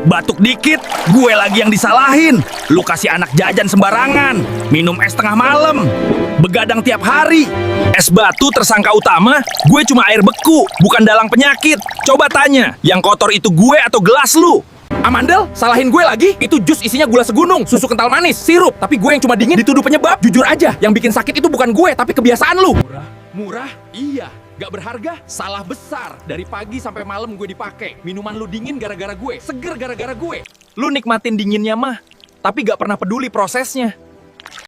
Batuk dikit, gue lagi yang disalahin. Lu kasih anak jajan sembarangan, minum es tengah malam, begadang tiap hari. Es batu tersangka utama, gue cuma air beku, bukan dalang penyakit. Coba tanya, yang kotor itu gue atau gelas lu? Amandel, salahin gue lagi. Itu jus isinya gula segunung, susu kental manis, sirup. Tapi gue yang cuma dingin dituduh penyebab. Jujur aja, yang bikin sakit itu bukan gue, tapi kebiasaan lu. Murah? Iya. Gak berharga? Salah besar. Dari pagi sampai malam gue dipakai. Minuman lu dingin gara-gara gue, seger gara-gara gue. Lu nikmatin dinginnya mah, tapi gak pernah peduli prosesnya.